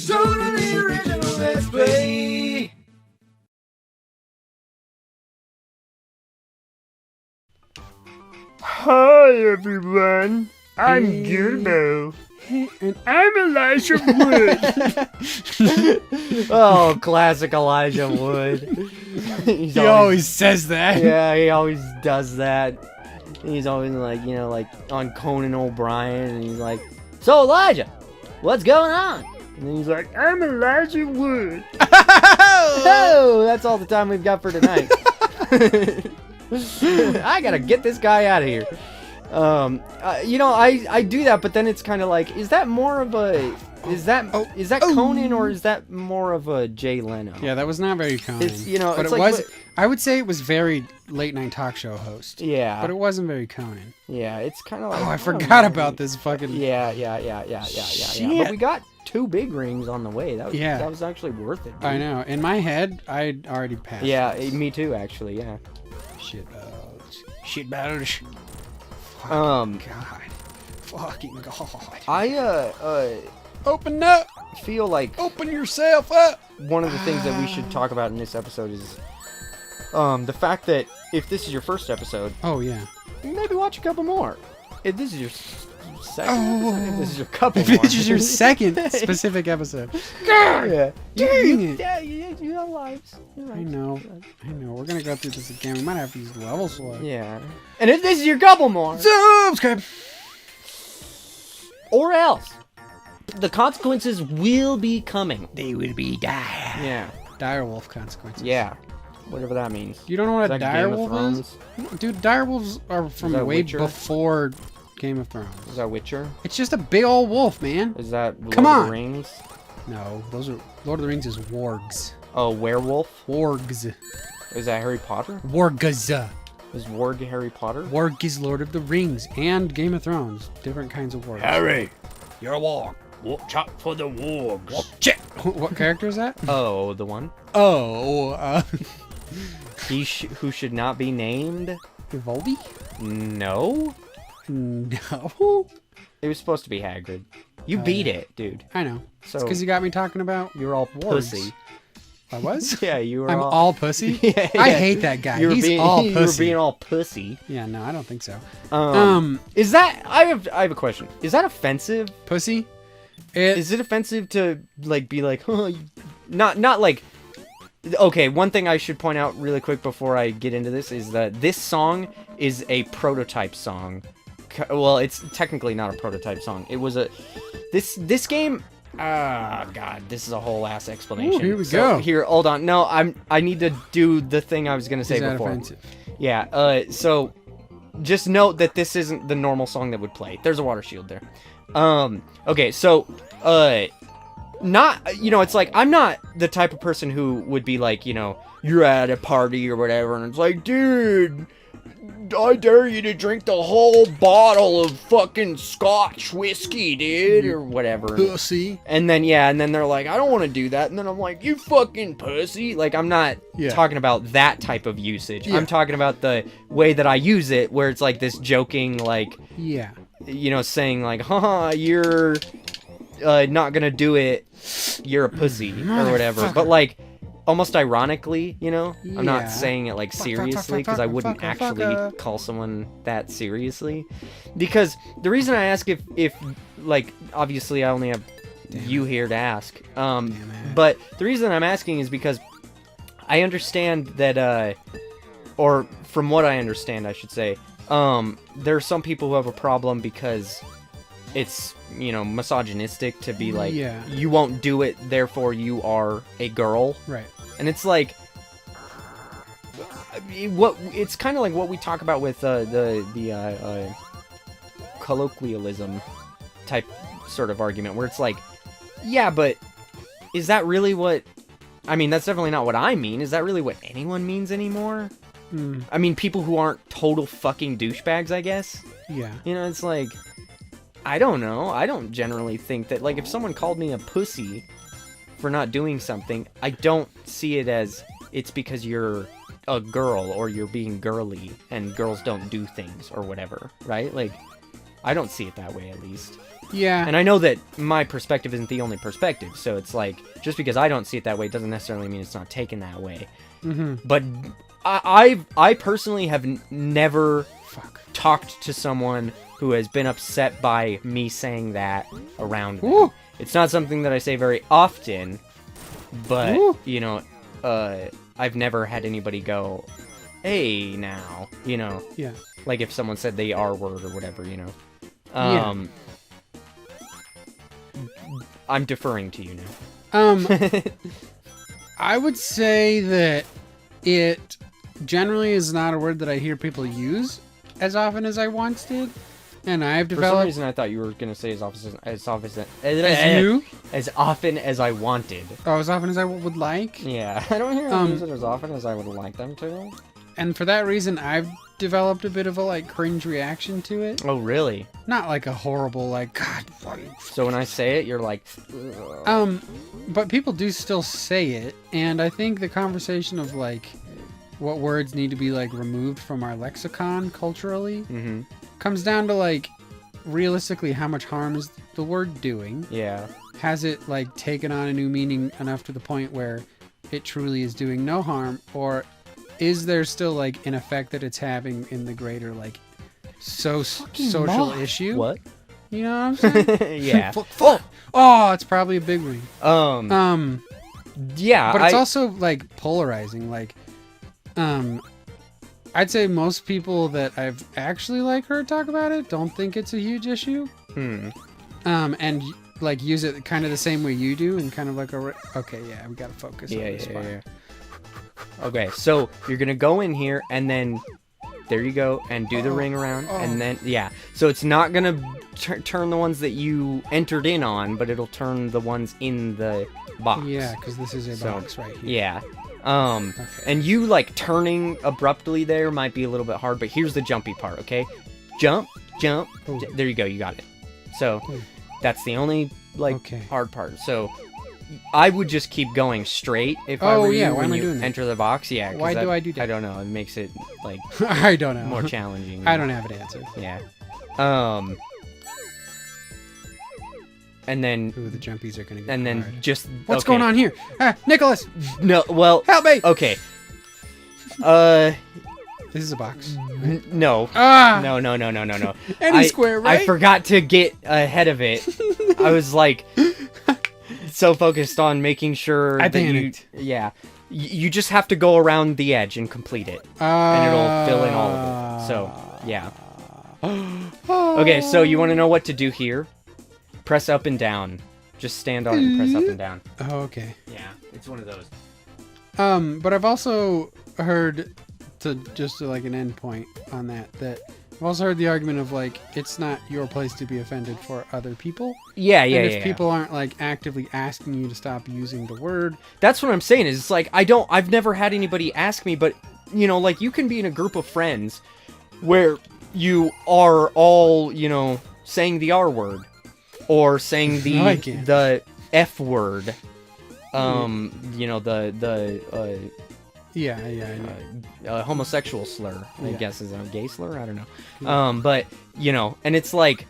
totally original Let's Play. Hi everyone, I'm Gilbo. And I'm Elijah Wood. Oh, classic Elijah Wood. He always says that. Yeah, he always does that. He's always like, you know, like on Conan O'Brien, and he's like, "So Elijah, what's going on?" And then he's like, "I'm Elijah Wood." Oh, that's all the time we've got for tonight. I gotta get this guy out of here. You know, I do that, but then it's kind of like, is that more of a, is that Conan, or is that more of a Jay Leno? Yeah, that was not very Conan. It's, you know, but it's it like, was. I would say it was very late night talk show host. Yeah, but it wasn't very Conan. Yeah, it's kind of like. Oh, I forgot about this fucking. Yeah. But we got 2 big rings on the way. That was actually worth it. Dude. I know. In my head, I'd already passed. Yeah, me too, actually. Yeah. Shit battles. God. Fucking God. I open up. Feel like open yourself up. One of the things that we should talk about in this episode is the fact that if this is your first episode, oh yeah, maybe watch a couple more. If this is your second episode, if this is your couple if more. this is your second specific episode. Yeah. Dang it. Yeah, you have lives. I know. We're gonna go through this again. We might have to use level select. Yeah. And if this is your couple more, subscribe. Or else, the consequences will be coming. They will be dire. Yeah. Direwolf consequences. Yeah. Whatever that means. You don't know what a direwolf is? Dude, direwolves are from way before Game of Thrones. Is that Witcher? It's just a big old wolf, man. Is that Lord of the Rings? No, those are Lord of the Rings is wargs. Oh, werewolf? Wargs. Is that Harry Potter? Wargas. Is Warg Harry Potter? Warg is Lord of the Rings and Game of Thrones. Different kinds of wargs. Harry, you're a warg. Watch out for the wargs. What character is that? Oh, the one? Oh, Who should not be named? Voldy? No. No. It was supposed to be Hagrid. You beat it, dude. I know. So it's because you got me talking about. You're all pussy. I was? Yeah, you were. I'm all pussy. Yeah. I hate that guy. He's all pussy. You were being all pussy. Yeah, no, I don't think so. Is that? I have a question. Is that offensive? Pussy? Is it offensive to like be like, oh, not like? Okay, one thing I should point out really quick before I get into this is that this song is a prototype song. Well, it's technically not a prototype song. It was this game. God, this is a whole ass explanation. Ooh, here we go. Here, hold on. No, I need to do the thing I was gonna say before. Offensive? Yeah. So, just note that this isn't the normal song that would play. There's a water shield there. Okay. So, not, you know, it's like, I'm not the type of person who would be like, you know, you're at a party or whatever, and it's like, dude, I dare you to drink the whole bottle of fucking Scotch whiskey, dude, or whatever. Pussy. And then, and then they're like, I don't want to do that. And then I'm like, you fucking pussy. Like, I'm not talking about that type of usage. Yeah. I'm talking about the way that I use it, where it's like this joking, like, you know, saying like, haha, you're not gonna do it, you're a pussy, or whatever. But like, almost ironically, you know, I'm not saying it like seriously, because I wouldn't actually call someone that seriously. Because the reason I ask if like, obviously I only have you here to ask, but the reason I'm asking is because I understand that, or from what I understand, I should say, there are some people who have a problem because it's, you know, misogynistic to be like, you won't do it, therefore you are a girl. Right. And it's like, it's kind of like what we talk about with the colloquialism type sort of argument, where it's like, yeah, but is that really what, I mean, that's definitely not what I mean. Is that really what anyone means anymore? I mean, people who aren't total fucking douchebags, I guess. Yeah. You know, it's like, I don't know. I don't generally think that, like, if someone called me a pussy for not doing something, I don't see it as it's because you're a girl or you're being girly and girls don't do things or whatever, right? Like, I don't see it that way, at least. Yeah. And I know that my perspective isn't the only perspective, so it's like, just because I don't see it that way doesn't necessarily mean it's not taken that way. But I personally have never talked to someone who has been upset by me saying that around them. Ooh. It's not something that I say very often, but, Ooh. you know, I've never had anybody go, hey, now, you know. Yeah. Like if someone said the R word or whatever, you know. Yeah. I'm deferring to you now. I would say that it generally is not a word that I hear people use as often as I once did. And I've developed... For some reason, I thought you were going to say as often as I wanted. Oh, as often as I would like? Yeah, I don't hear them use it as often as I would like them to. And for that reason, I've developed a bit of a, like, cringe reaction to it. Oh, really? Not like a horrible, like, God. So when I say it, you're like... Ugh. But people do still say it, and I think the conversation of, like, what words need to be, like, removed from our lexicon culturally comes down to, like, realistically, how much harm is the word doing? Yeah. Has it, like, taken on a new meaning enough to the point where it truly is doing no harm, or is there still, like, an effect that it's having in the greater, like, social issue? What? You know what I'm saying? Yeah. Oh, it's probably a big ring. Yeah. But it's also, like, polarizing. Like, I'd say most people that I've actually, like, heard talk about it don't think it's a huge issue. And, like, use it kind of the same way you do, and kind of like okay, yeah, we gotta focus on this one. Yeah. Okay, so you're gonna go in here, and then there you go, and do the ring around, and then so it's not gonna turn the ones that you entered in on, but it'll turn the ones in the box. Yeah, because this is a box right here. Yeah. Okay. And you, like, turning abruptly there might be a little bit hard, but here's the jumpy part, okay? Jump. There you go, you got it. So that's the only, like, hard part. So I would just keep going straight if I were you when you enter the box. Yeah. Why do I do that? I don't know. It makes it, like, I don't know. more challenging. I don't have an answer. Yeah. And then... Ooh, the jumpies are gonna get And then hard. just... What's going on here? Ah, Nicholas! No, well... Help me! Okay. This is a box. No. Ah! No. Any square, right? I forgot to get ahead of it. I was, like, so focused on making sure that panicked. Yeah. You just have to go around the edge and complete it. And it'll fill in all of it. So, yeah. Okay, so you want to know what to do here? Press up and down. Just stand on it and press up and down. Oh, okay. Yeah, it's one of those. But I've also heard, just like an end point on that I've also heard the argument of, like, it's not your place to be offended for other people. Yeah. And if people aren't, like, actively asking you to stop using the word. That's what I'm saying, is it's like, I've never had anybody ask me, but, you know, like, you can be in a group of friends where you are all, you know, saying the R word. Or saying the F word. You know, homosexual slur, I guess is a gay slur, I don't know. But, you know, and it's like,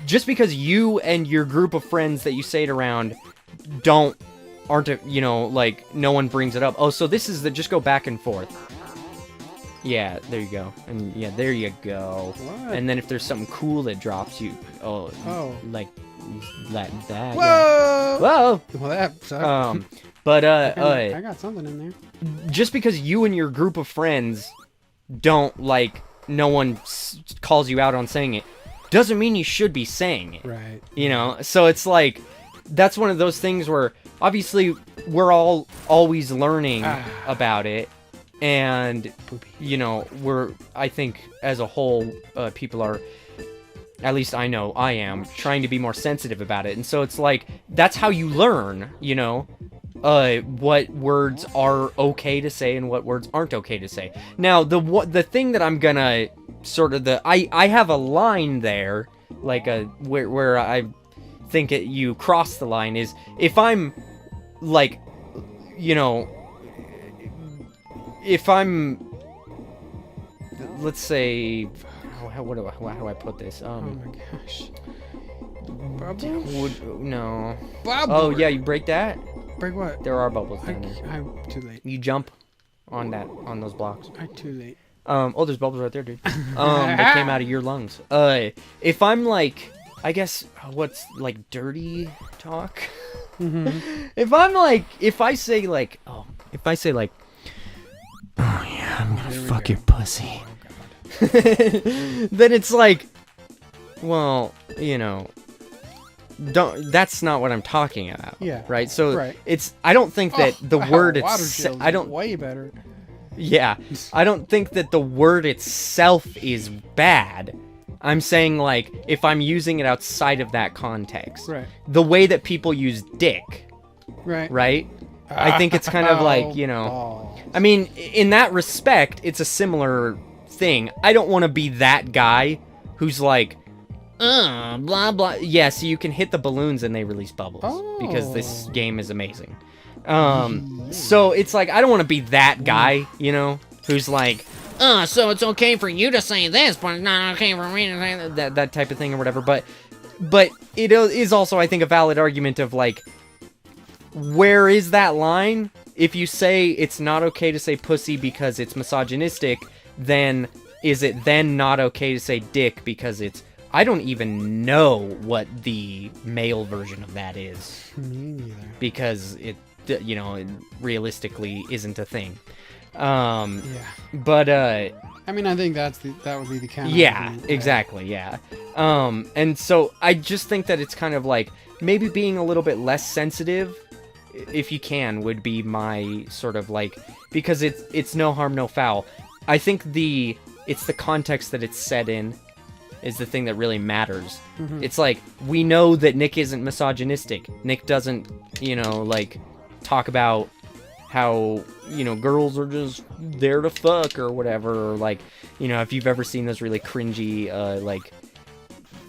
just because you and your group of friends that you say it around aren't, you know, like, no one brings it up. Oh, so this is just go back and forth. Yeah, there you go. And yeah, there you go. What? And then if there's something cool that drops, like that. Whoa! Whoa! Well, that sucked. But I got something in there. Just because you and your group of friends don't, like, no one calls you out on saying it, doesn't mean you should be saying it. Right. You know? So it's like, that's one of those things where, obviously, we're all always learning about it. And, you know, I think, as a whole, people are, at least I know I am, trying to be more sensitive about it. And so it's like, that's how you learn, you know, what words are okay to say and what words aren't okay to say. Now, the thing that I'm gonna sort of, I have a line there, like, where I think you cross the line, is if I'm, like, you know, if I'm, let's say, how do I put this? Oh my gosh. Bubbles? No. Bubbles. Oh yeah, you break that? Break what? There are bubbles down there. I'm too late. You jump on those blocks. I'm too late. Oh, there's bubbles right there, dude. That came out of your lungs. If I'm like, I guess, what's like dirty talk? Mm-hmm. If I say like, oh yeah, I'm gonna fuck your pussy. Oh, Then it's like, well, you know, that's not what I'm talking about. Yeah. Right. So right. I don't think that the word I don't way better. Yeah, I don't think that the word itself is bad. I'm saying, like, if I'm using it outside of that context. Right. The way that people use dick. Right. Right? I think it's kind of like, you know... Balls. I mean, in that respect, it's a similar thing. I don't want to be that guy who's like, blah, blah. Yeah, so you can hit the balloons and they release bubbles. Because this game is amazing. So it's like, I don't want to be that guy, you know, who's like, so it's okay for you to say this, but it's not okay for me to say that type of thing or whatever. But it is also, I think, a valid argument of like, where is that line? If you say it's not okay to say pussy because it's misogynistic, then is it then not okay to say dick because it's, I don't even know what the male version of that is. Me neither. Because it, you know, it realistically isn't a thing. Yeah. But I mean, I think that would be the counter. yeah, exactly, yeah. And so I just think that it's kind of like maybe being a little bit less sensitive, if you can, would be my sort of like, because it's no harm, no foul. I think it's the context that it's set in is the thing that really matters. Mm-hmm. It's like, we know that Nick isn't misogynistic. Nick doesn't, you know, like, talk about how, you know, girls are just there to fuck or whatever, or like, you know, if you've ever seen those really cringy, like,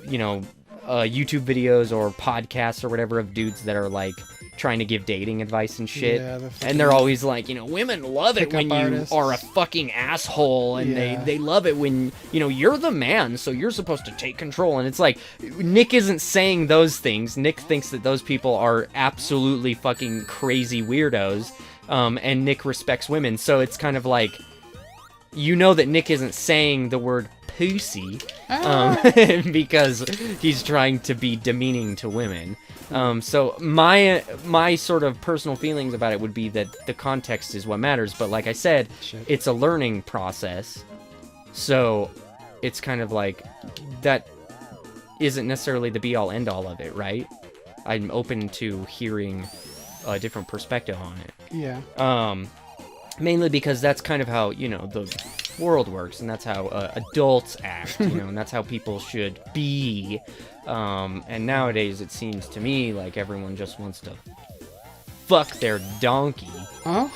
you know, YouTube videos or podcasts or whatever of dudes that are like trying to give dating advice and shit, and they're always like, you know, women love it when you are a fucking asshole, and they love it when, you know, you're the man, so you're supposed to take control. And it's like, Nick isn't saying those things. Nick thinks that those people are absolutely fucking crazy weirdos, and Nick respects women. So it's kind of like, you know that Nick isn't saying the word pussy because he's trying to be demeaning to women. So my sort of personal feelings about it would be that the context is what matters. But like I said, it's a learning process. So it's kind of like, that isn't necessarily the be-all end-all of it, right? I'm open to hearing a different perspective on it. Yeah. Mainly because that's kind of how, you know, the world works, and that's how adults act, you know, and that's how people should be. And nowadays it seems to me like everyone just wants to fuck their donkey. Oh,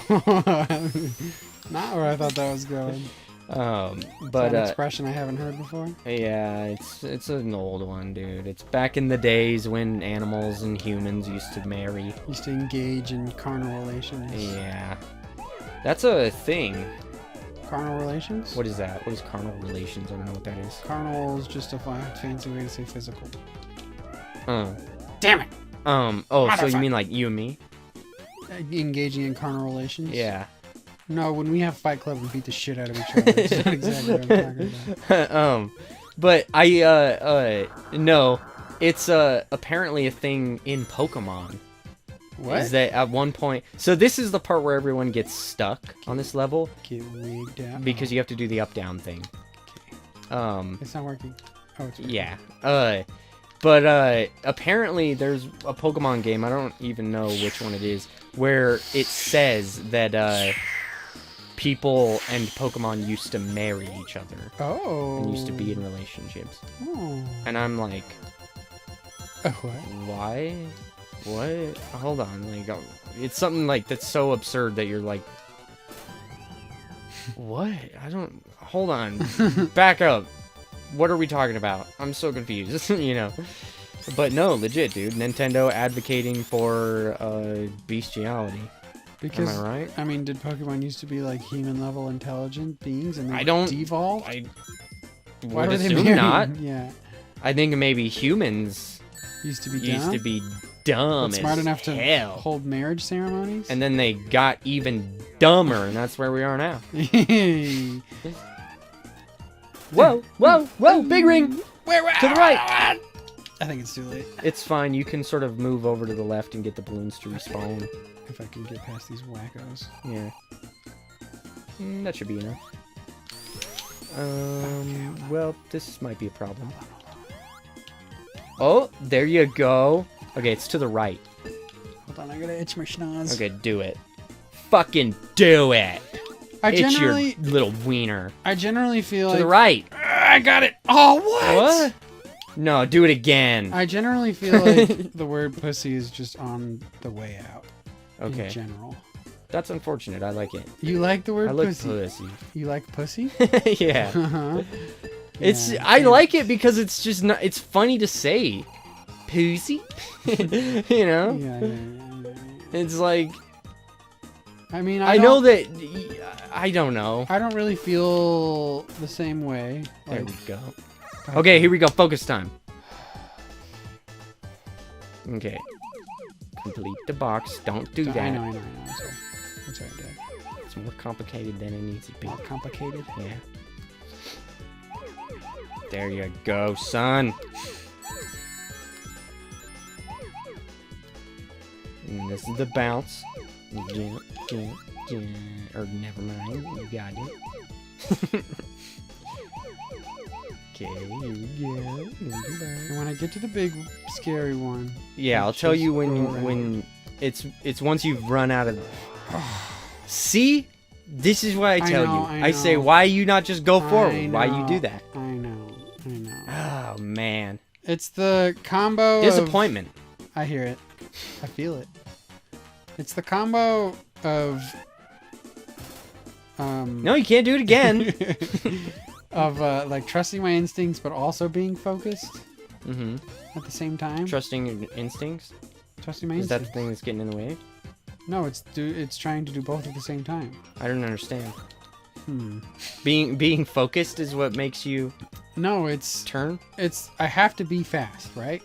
not where I thought that was going. But an expression I haven't heard before. Yeah, it's an old one, dude. It's back in the days when animals and humans used to marry. Used to engage in carnal relations. Yeah. That's a thing. Carnal relations? What is that? What is carnal relations? I don't know what that is. Carnal is just a fancy way to say physical. Damn it! Oh, so you mean like you and me? Engaging in carnal relations? Yeah. No, when we have Fight Club, we beat the shit out of each other. That's not exactly what I'm talking about. But no, it's apparently a thing in Pokemon. What? Is that at one point... So this is the part where everyone gets stuck on this level. Get wigged out. Because you have to do the up-down thing. Okay. It's not working. Oh, it's working. Yeah. But apparently there's a Pokemon game, I don't even know which one it is, where it says that people and Pokemon used to marry each other. Oh. And used to be in relationships. Oh. And I'm like... What? Why? What? Hold on, like, it's something like that's so absurd that you're like, what? I don't. Hold on, back up. What are we talking about? I'm so confused, you know. But no, legit, dude. Nintendo advocating for bestiality. Because, am I right? I mean, did Pokemon used to be like human level intelligent beings and they I don't devolved? Why would were they assume married? not. Yeah. I think maybe humans Used to be dumb But smart as enough to hell. hold marriage ceremonies. And then they got even dumber, and that's where we are now. Whoa, whoa, whoa, big ring! To the right! I think it's too late. It's fine, you can sort of move over to the left and get the balloons to respawn. If I can get past these wackos. Yeah. That should be enough. Well, this might be a problem. Oh, there you go. Okay, it's to the right. Hold on, I gotta itch my schnoz. Okay, do it. Fucking do it! It's your little wiener. I generally feel to the right. I got it. Oh, what? No, do it again. I generally feel like the word pussy is just on the way out. Okay. In general. That's unfortunate. I like it. You like the word I like pussy? pussy. You like pussy? Yeah. Uh-huh. It's Yeah. I like it because it's just not. It's funny to say, pussy. You know. Yeah. It's like. I mean, I know that. I don't know. I don't really feel the same way. There we go. Okay, here we go. Focus time. Okay. Complete the box. Don't do that. I know. I'm sorry. I'm sorry, Dad. It's more complicated than it needs to be. More complicated? Yeah. There you go, son. And this is the bounce. Jump. Or never mind. You got it. Okay, here we go. And when I get to the big scary one. Yeah, I'll tell you when it's once you've run out of. See, this is what I tell you. I say, why you not just go forward? Why you do that? I know. Oh man, it's the combo. Disappointment. I hear it. I feel it. It's the combo of. No, you can't do it again. Of like trusting my instincts, but also being focused. Mm-hmm. At the same time. Trusting your instincts. Trusting my instincts. Is that the instincts. thing that's getting in the way? No, it's trying to do both at the same time. I don't understand. Being focused is what makes you. No, it's turn. I have to be fast, right?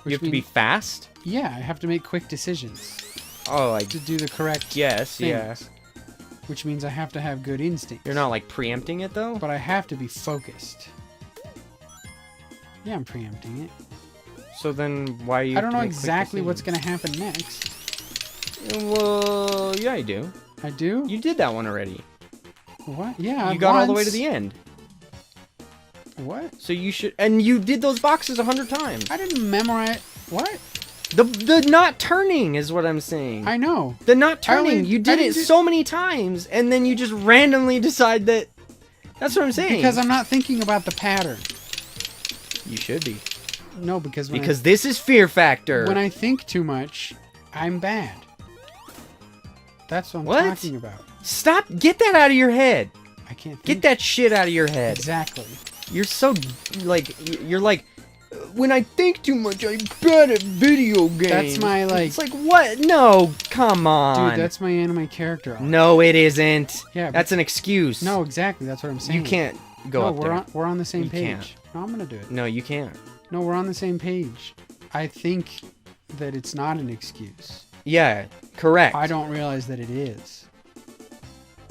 You have to be fast. Yeah, I have to make quick decisions. Oh, like to do the correct. Yes, things, yeah. Which means I have to have good instincts. You're not like preempting it though. But I have to be focused. Yeah, I'm preempting it. So then why are you? I don't know exactly what's gonna happen next. Well, yeah, I do. I do? You did that one already. What? Yeah, you got all the way to the end. What? So you should, and you did those boxes 100 times. I didn't memorize. What? The not turning is what I'm saying. I know. The not turning. You did it so many times, and then you just randomly decide that. That's what I'm saying. Because I'm not thinking about the pattern. You should be. No, because this is Fear Factor. When I think too much, I'm bad. That's what I'm talking about. Stop! Get that out of your head. I can't. Get that shit out of your head. Exactly. You're so you're like. When I think too much, I'm bad at video games. That's my It's like what? No, come on. Dude, that's my anime character arc. No, it isn't. Yeah, that's an excuse. No, exactly. That's what I'm saying. You can't go up there. We're on the same You page. can't. No, I'm gonna do it. No, you can't. No, we're on the same page. I think that it's not an excuse. Yeah, correct. I don't realize that it is.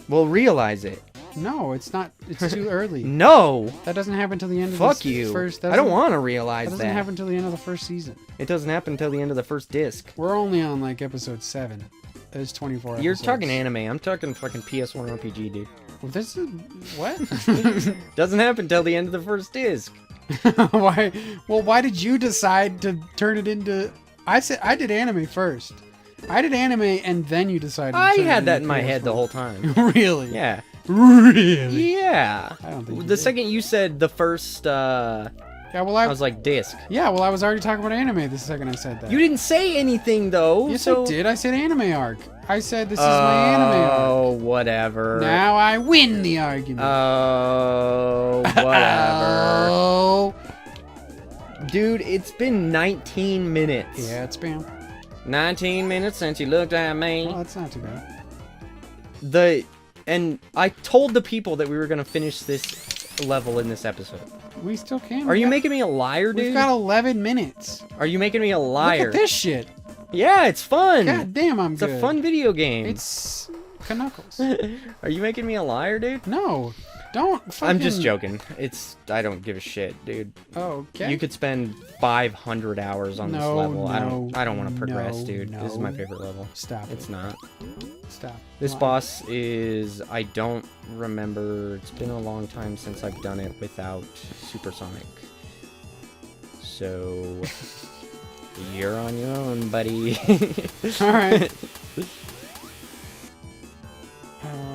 Well, realize it. No, it's not. It's too early. No. That doesn't happen until the end of Fuck the you. first. I don't want to realize that. Doesn't happen until the end of the first season. It doesn't happen until the end of the first disc. We're only on like episode 7. There's 24 episodes. You're talking anime. I'm talking fucking PS1 RPG, dude. Well, this is what? Doesn't happen until the end of the first disc. Why? Well, why did you decide to turn it into? I said I did anime first. I did anime, and then you decided. I had that in my head the whole time. Really? Yeah. Really? Yeah. I don't think the second you said the first. Yeah. Well, I was like disc. Yeah. Well, I was already talking about anime the second I said that. You didn't say anything though. Yes, so... I did. I said anime arc. I said this is my anime arc. Oh, whatever. Now I win the argument. Oh, whatever. Oh. Dude, it's been 19 minutes. Yeah, it's been 19 minutes since you looked at me. Well, that's not too bad. And I told the people that we were gonna finish this level in this episode. We still can. Are you making me a liar, dude? We've got 11 minutes. Are you making me a liar? Look at this shit. Yeah, it's fun. God damn, I'm good. It's a fun video game. It's Knuckles. Are you making me a liar, dude? No, don't fucking... I'm just joking. I don't give a shit, dude. Oh, okay. You could spend 500 hours on this level. I don't want to progress, dude. No. This is my favorite level. Stop. It's not. Stop. This boss is... I don't remember. It's been a long time since I've done it without Supersonic. So... You're on your own, buddy. Alright.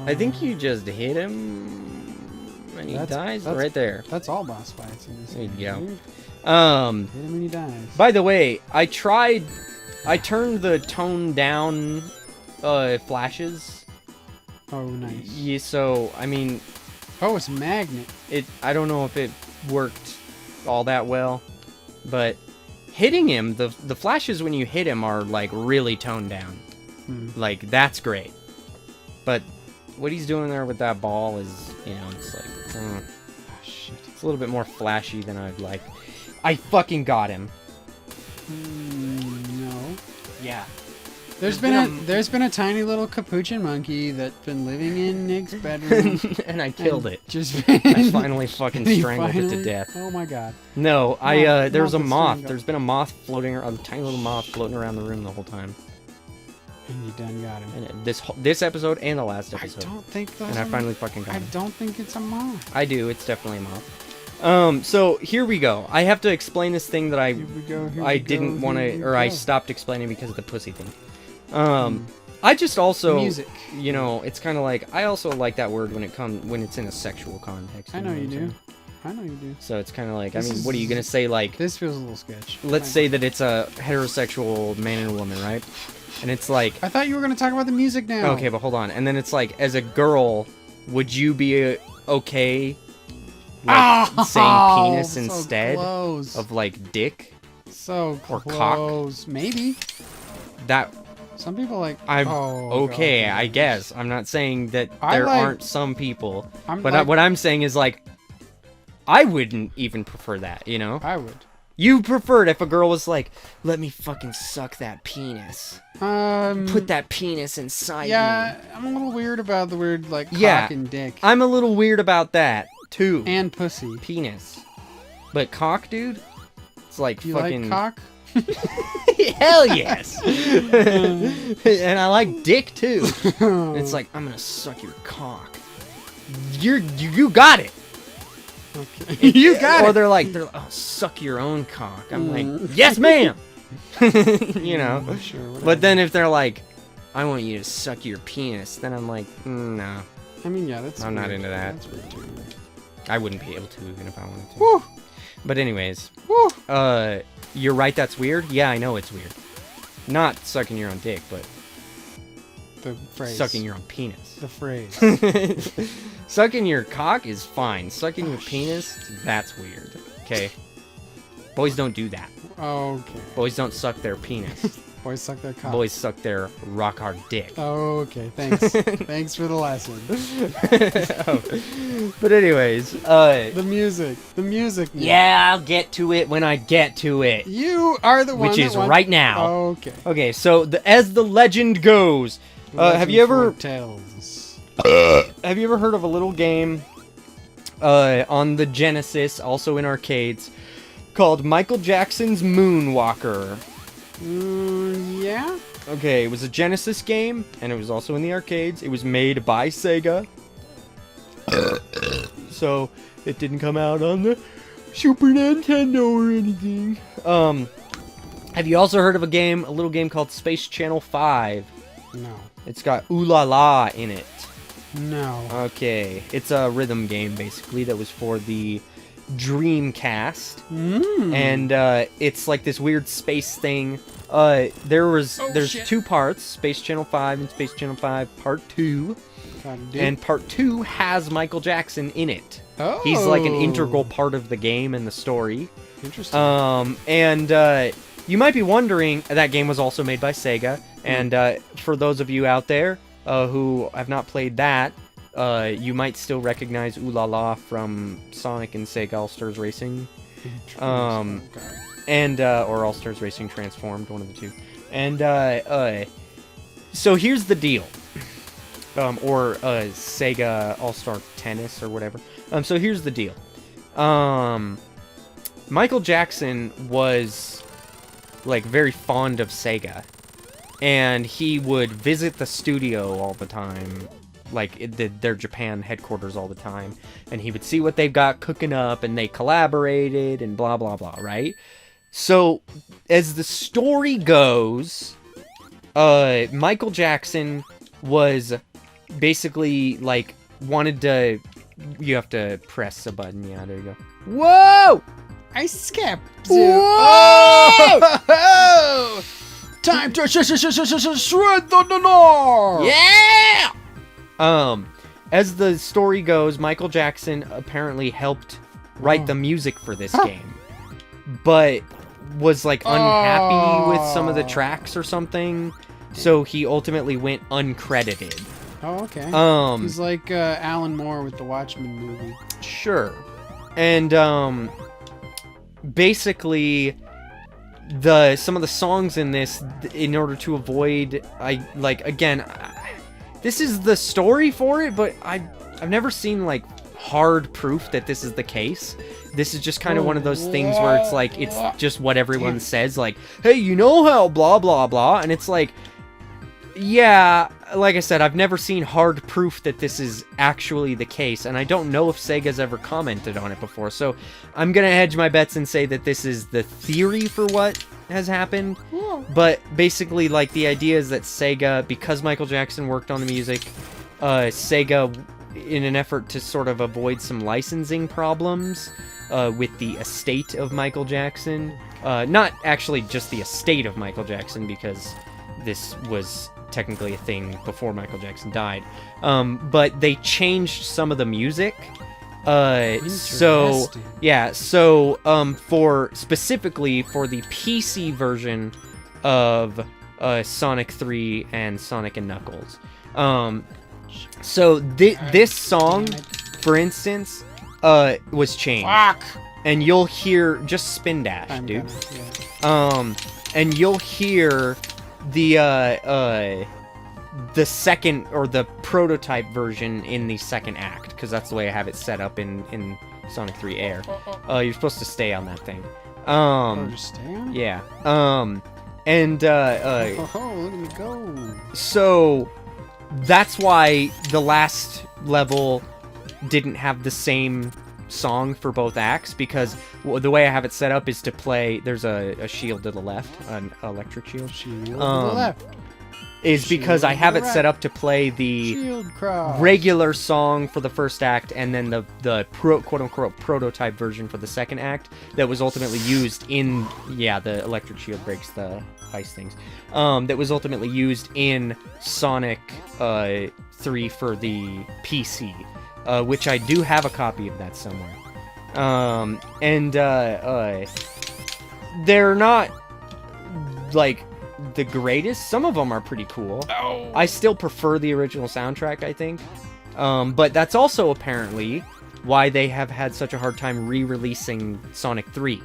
I think you just hit him and he dies right there. That's all boss fights in this There you game, go. dude. Hit him and he dies. By the way, I turned the tone down flashes. Oh, nice. Yeah, so, I mean... Oh, it's magnet. I don't know if it worked all that well, but... Hitting him, the flashes when you hit him are, like, really toned down. Like, that's great. But what he's doing there with that ball is, you know, it's like, oh, shit. It's a little bit more flashy than I'd like. I fucking got him. No. Yeah. There's been a tiny little capuchin monkey that's been living in Nick's bedroom. And I killed it. I finally fucking strangled it to death. Oh my god. No, there's a moth. There's been a moth floating around, a tiny little moth floating around the room the whole time. And you done got him. And this episode and the last episode. I don't think that's And I finally fucking got him. I don't think it's a moth. I do. It's definitely a moth. So here we go. I have to explain this thing that I didn't want to, or I stopped explaining because of the pussy thing. I just also, music. You know, it's kind of like, I also like that word when it's in a sexual context. I know you do. I know you do. So it's kind of like, what are you gonna say? Like, this feels a little sketch. Let's say that it's a heterosexual man and a woman, right? And it's like, I thought you were gonna talk about the music now. Okay, but hold on. And then it's like, as a girl, would you be okay saying penis instead of like dick? So or close. cock? Maybe. That. Some people like. I'm okay. God, I guess I'm not saying that there aren't some people, but what I'm saying is like, I wouldn't even prefer that. You know. I would. You preferred if a girl was like, "Let me fucking suck that penis." Put that penis inside me. I'm a little weird about the word like cock and dick. I'm a little weird about that too. And pussy. Penis. But cock, dude? It's like you fucking... like cock? Hell yes! And I like dick too. It's like, I'm gonna suck your cock. You got it! Okay. You got it! Or they're like, oh, suck your own cock. I'm like, yes ma'am! You know? Sure, but then if they're like, I want you to suck your penis, then I'm like, no. I mean, yeah, that's I'm weird. not into that. That's weird too. I wouldn't be able to even if I wanted to. Woo! But anyways, Woo! You're right, that's weird? Yeah, I know it's weird. Not sucking your own dick, but the phrase. Sucking your own penis. The phrase. Sucking your cock is fine. Sucking your penis, that's weird. Okay? Boys don't do that. Okay. Boys don't suck their penis. Boys suck their cock. Boys suck their rock hard dick. Okay, thanks. Thanks for the lesson. But anyways, the music. Yeah, I'll get to it when I get to it. You are the one which is right now. Okay. Okay, so as the legend goes, have you ever heard of a little game on the Genesis, also in arcades, called Michael Jackson's Moonwalker? Yeah. Okay, it was a Genesis game, and it was also in the arcades. It was made by Sega. So, it didn't come out on the Super Nintendo or anything. Have you also heard of a little game called Space Channel 5? No. It's got Ooh La La in it. No. Okay, it's a rhythm game, basically, that was for the Dreamcast. And it's like this weird space thing. There's two parts, Space Channel 5 and Space Channel 5 Part 2. And Part 2 has Michael Jackson in it. Oh. He's like an integral part of the game and the story. Interesting. And you might be wondering, that game was also made by Sega. And for those of you out there who have not played that, you might still recognize Ooh La La from Sonic and Sega All-Stars Racing. And or All-Stars Racing Transformed, one of the two. And so here's the deal. Or Sega All-Star Tennis or whatever. So here's the deal. Michael Jackson was like very fond of Sega, and he would visit the studio all the time, like their Japan headquarters all the time, and he would see what they've got cooking up, and they collaborated and blah blah blah, right? So as the story goes, Michael Jackson was basically like wanted to. You have to press a button. Yeah, there you go. Whoa! I skipped. Whoa! Time to shred the North. Yeah! As the story goes, Michael Jackson apparently helped write the music for this game, but was like unhappy with some of the tracks or something, so he ultimately went uncredited. Oh, okay. He's like Alan Moore with the Watchmen movie. Sure. And basically some of the songs in this, in order to avoid, this is the story for it, but I've never seen like hard proof that this is the case. This is just kind of one of those things where it's like it's just what everyone says, like, hey, you know how blah blah blah, and it's like, yeah, like I said, I've never seen hard proof that this is actually the case, and I don't know if Sega's ever commented on it before, so I'm gonna hedge my bets and say that this is the theory for what has happened. But basically, like, the idea is that Sega, because Michael Jackson worked on the music, Sega, in an effort to sort of avoid some licensing problems with the estate of Michael Jackson, not actually just the estate of Michael Jackson, because this was technically a thing before Michael Jackson died, but they changed some of the music. So specifically for the PC version of Sonic 3 and Sonic and Knuckles, so this song, for instance, was changed. Fuck. And you'll hear, just spin dash, dude. And you'll hear the second, or the prototype version in the second act, because that's the way I have it set up in Sonic 3 A.I.R. You're supposed to stay on that thing. Just stay on it? Yeah. Look at me go. So that's why the last level didn't have the same song for both acts, because the way I have it set up is to play, there's a shield to the left, an electric shield. Shield to the left. Is because I have it set up to play the regular song for the first act, and then the quote-unquote prototype version for the second act that was ultimately used in, the electric shield breaks the ice things, that was ultimately used in Sonic 3 for the PC, which I do have a copy of that somewhere. They're not, like, the greatest. Some of them are pretty cool. I still prefer the original soundtrack, I think. But that's also apparently why they have had such a hard time re-releasing Sonic 3.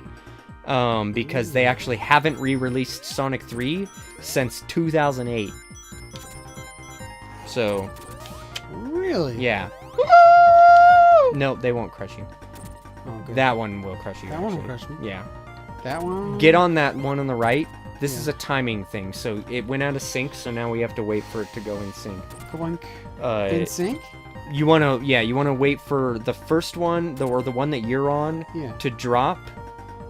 Because they actually haven't re-released Sonic 3 since 2008. So... Really? Yeah. No, they won't crush you. Oh, good. That one will crush you. That one will crush me? Yeah. That one? Get on that one on the right. This is a timing thing, so it went out of sync, so now we have to wait for it to go in sync. In sync? You wanna wait for the first one, or the one that you're on, to drop,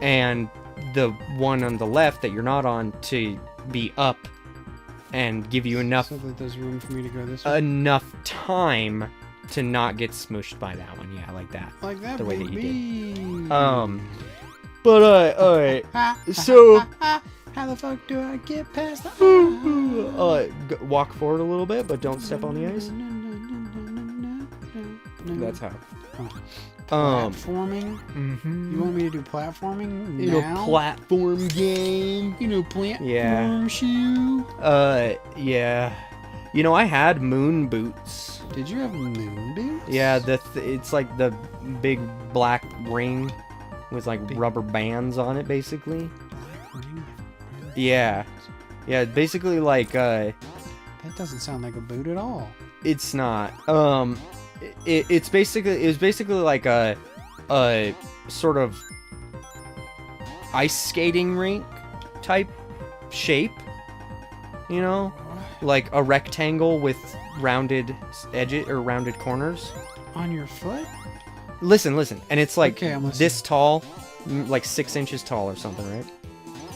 and the one on the left that you're not on to be up, and give you enough, so that there's room for me to go this way? Enough time to not get smooshed by that one. Yeah, like that. Like that, the way that you did. Alright. So... How the fuck do I get past the... walk forward a little bit, but don't step on the ice. That's how. Platforming? You want me to do platforming now? You know, platform game. You know, platform shoe? Yeah. You know, I had moon boots Did you have moon boots? Yeah, it's like the big black ring with like rubber bands on it, basically. Ring? Yeah. Yeah, basically like That doesn't sound like a boot at all. it's not. It was basically like a sort of ice skating rink type shape, you know, like a rectangle with rounded edges or rounded corners. On your foot? Listen, and it's like Okay, I'm this tall, like 6 inches tall or something, right?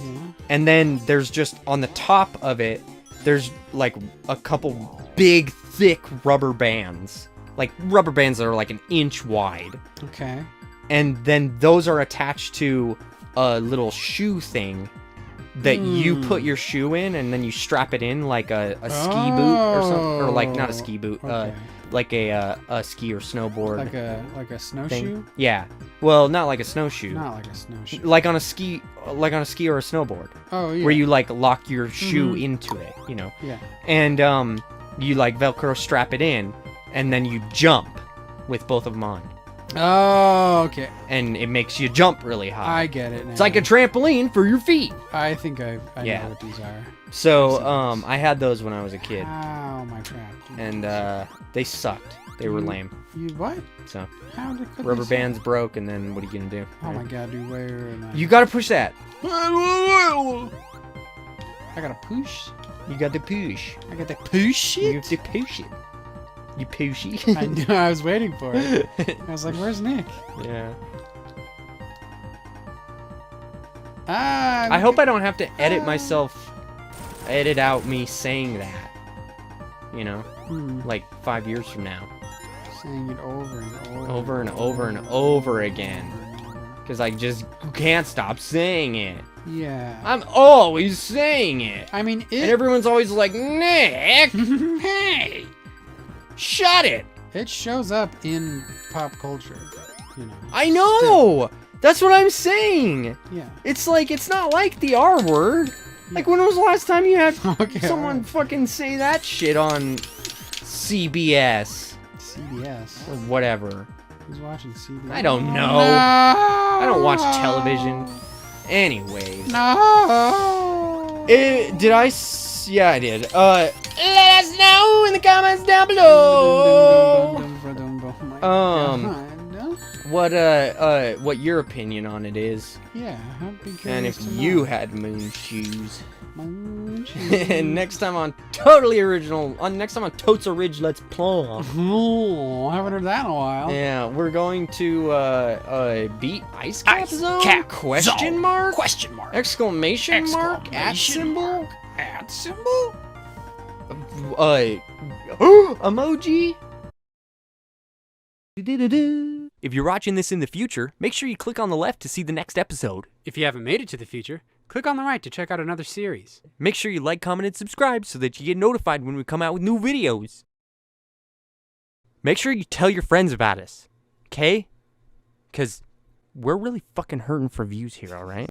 Yeah. And then there's just on the top of it, there's like a couple big, thick rubber bands. Like rubber bands that are like an inch wide. Okay. And then those are attached to a little shoe thing that you put your shoe in, and then you strap it in like a ski boot or something, or like not a ski boot, Okay. like a ski or snowboard. Like a snowshoe? Thing. Yeah. Well, not like a snowshoe. Not like a snowshoe. Like on a ski or a snowboard. Oh yeah. Where you like lock your shoe into it, you know. Yeah. And you like Velcro strap it in, and then you jump with both of them on. Oh, okay. And it makes you jump really high. I get it now. It's like a trampoline for your feet. I think I Yeah. know what these are. So, I had those when I was a kid. Oh my crap. Dude. And they sucked. They were lame. You what? So, How did rubber bands broke, and then what are you gonna do? Oh right? my god, dude, where am I? You gotta push that. I gotta push. You got to push. I gotta push You it. have to push it. You push it. I knew I was waiting for it. I was like, "Where's Nick?" Yeah. Ah. I hope I don't have to edit out me saying that. You know, like 5 years from now. Saying it over and over. Over and over and over again. Because I just can't stop saying it. Yeah. I'm always saying it. I mean, And everyone's always like, Nick, hey, shut it. it shows up in pop culture, you know. I know. That's what I'm saying. Yeah. It's like, it's not like the R word. Like, when was the last time you had Okay, someone alright. fucking say that shit on CBS CBS. or whatever? Who's watching CBS? I don't know. No! I don't watch television. Anyways. No. Did I? Yeah, I did. Let us know in the comments down below. What your opinion on it is, Yeah, I'd be and curious if to you know. had moon shoes. Moon And next time on Totally Original, next time on Totes Ridge Let's Play. Oh, I haven't heard that in a while. Yeah, we're going to beat Ice Cap Ice Zone? Cap Question Zone. mark? Question mark. Exclamation mark? At Exclamation symbol? At symbol? Emoji? If you're watching this in the future, make sure you click on the left to see the next episode. If you haven't made it to the future, click on the right to check out another series. Make sure you like, comment, and subscribe so that you get notified when we come out with new videos. Make sure you tell your friends about us, okay? Because we're really fucking hurting for views here, alright?